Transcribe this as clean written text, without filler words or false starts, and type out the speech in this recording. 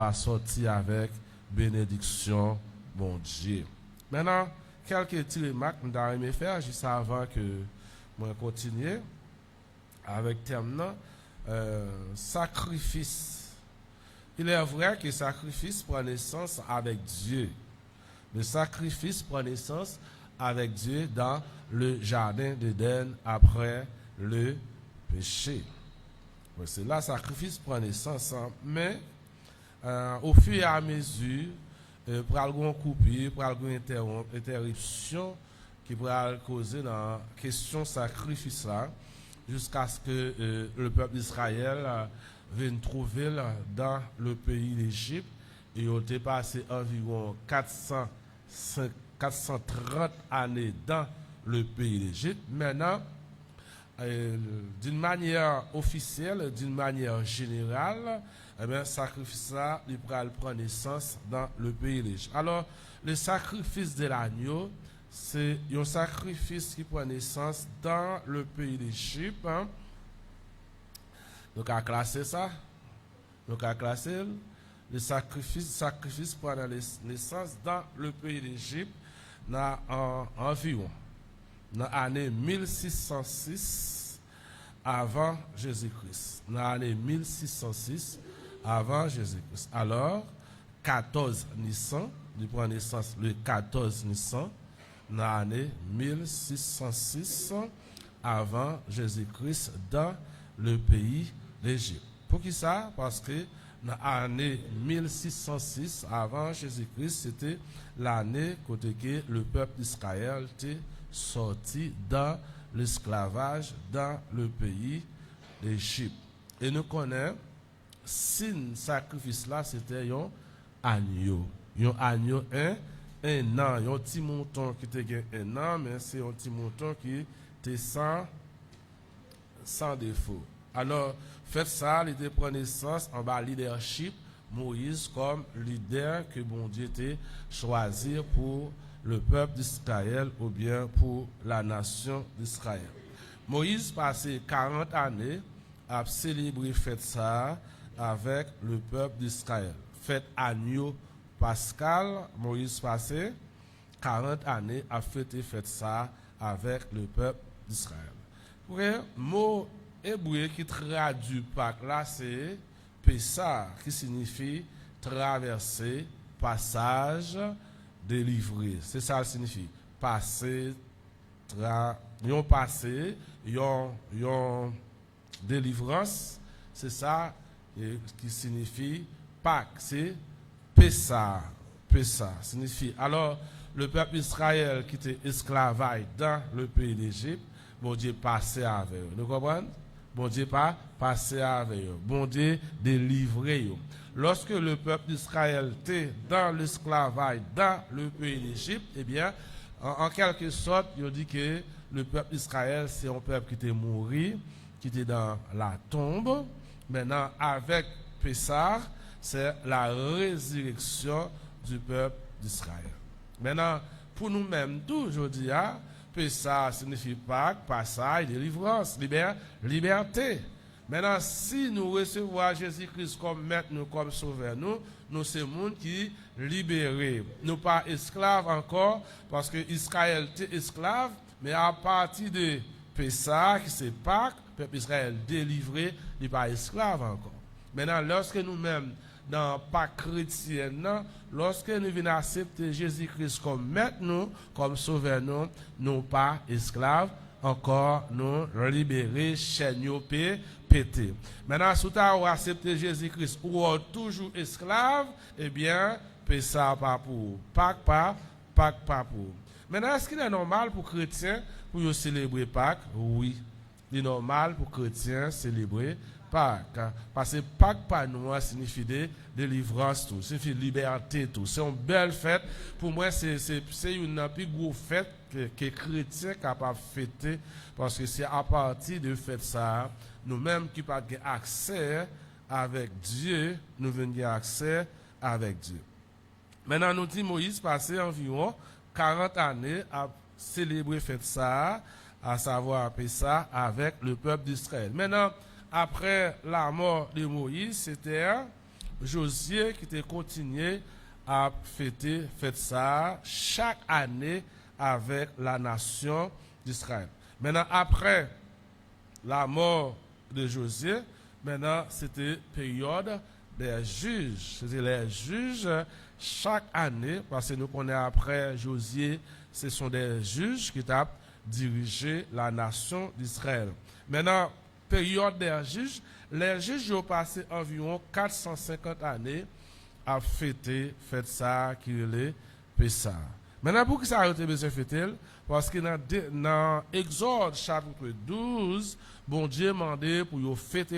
a sorti avec bénédiction, bon Dieu. Maintenant, quelques petites remarques que je faire juste avant que moi continue avec le thème sacrifice. Il est vrai que le sacrifice prend naissance avec Dieu. Le sacrifice prend naissance avec Dieu dans le jardin d'Éden après le péché. C'est là le sacrifice prend naissance. Mais au fur et à mesure, pour alguna coupure, pour alguna interruption qui pourrait causer dans la question sacrifice là, jusqu'à ce que le peuple d'Israël vienne trouver dans le pays d'Égypte. Et il a passé environ 430 années dans le pays d'Égypte. Maintenant, d'une manière officielle, d'une manière générale, le sacrifice là, il prend naissance dans le pays d'Égypte. Alors, le sacrifice de l'agneau, c'est un sacrifice qui prend naissance dans le pays d'Égypte. Donc, à classer ça. Donc, à classer le sacrifice prend naissance dans le pays d'Égypte environ dans l'année 1606 avant Jésus-Christ. Dans l'année 1606 avant Jésus-Christ. Alors, 14 Nissan, il prend naissance le 14 Nissan, dans l'année 1606 avant Jésus-Christ dans le pays d'Égypte. Pour qui ça? Parce que dans l'année 1606 avant Jésus-Christ, c'était l'année côté que le peuple d'Israël était sorti dans l'esclavage dans le pays d'Égypte. Et nous connaissons, si le sacrifice là, c'était un agneau. Un agneau, un an. Un petit mouton qui était un an, mais c'est un petit mouton qui était sans défaut. Alors, fait ça, il était pris naissance en bas leadership, Moïse comme leader que bon Dieu était choisi pour le peuple d'Israël ou bien pour la nation d'Israël. Moïse passait 40 années à célébrer fête ça avec le peuple d'Israël. Fête agneau pascal, Moïse passait 40 années à fêter fête ça avec le peuple d'Israël. Le mot hébreu qui traduit Pâques là, c'est Pessah, qui signifie traverser, passage, délivrer. C'est ça qui signifie. Passer, yon passé, yon délivrance, c'est ça qui signifie Pâques. C'est Pessah. Pessah signifie. Alors, le peuple d'Israël qui était esclavage dans le pays d'Égypte, bon Dieu passait avec eux. Vous comprenez? Bon Dieu pas passé avec eux. Bon Dieu délivré eux. Lorsque le peuple d'Israël était dans l'esclavage dans le pays d'Égypte, eh bien, en quelque sorte, il dit que le peuple d'Israël, c'est un peuple qui était mort, qui était dans la tombe. Maintenant, avec Pessah, c'est la résurrection du peuple d'Israël. Maintenant, pour nous-mêmes, tout aujourd'hui, Pessah signifie Pâques, passage, délivrance, liberté. Maintenant, si nous recevons Jésus-Christ comme maître, nous comme sauveur, nous sommes monde qui libérés. Nous pas esclaves encore, parce que Israël était esclave, mais à partir de Pessah, qui c'est Pâques, le peuple Israël délivré, il n'est pas esclave encore. Maintenant, lorsque nous-mêmes, dans Pâques chrétienne, lorsque nous venons accepter Jésus-Christ comme maître, nous, comme sauveur, nous pas esclaves, encore nous libérés, chaînes pété. Maintenant, si tu as accepté Jésus-Christ ou toujours esclave, eh bien, Pessah pas pour, Pâques pas pour. Maintenant, est-ce qu'il est normal pour chrétiens pour célébrer Pâques? Oui, il est normal pour chrétiens célébrer Pâques. Parce que Pâques pour nous signifie délivrance, tout, signifie liberté, tout. C'est une belle fête. Pour moi, c'est une plus grosse fête que les chrétiens sont capables de fêter. Parce que c'est à partir de fête ça, nous-mêmes qui n'avons pas accès avec Dieu, nous venons accès avec Dieu. Maintenant, nous dit Moïse passé environ 40 années à célébrer fête ça, à savoir Pessah, avec le peuple d'Israël. Maintenant, après la mort de Moïse, c'était Josué qui était continué à fêter fête ça chaque année avec la nation d'Israël. Maintenant, après la mort de Josué, maintenant c'était période des juges. C'était les juges chaque année, parce que nous connaissons après Josué, ce sont des juges qui ont dirigé la nation d'Israël. Maintenant, période des juges, les juges ont passé environ 450 années à fêter ça qui est le Pessah. Maintenant, pour que ça a été besoin de fêter, parce que dans Exode chapitre 12, bon Dieu demandé pour fêter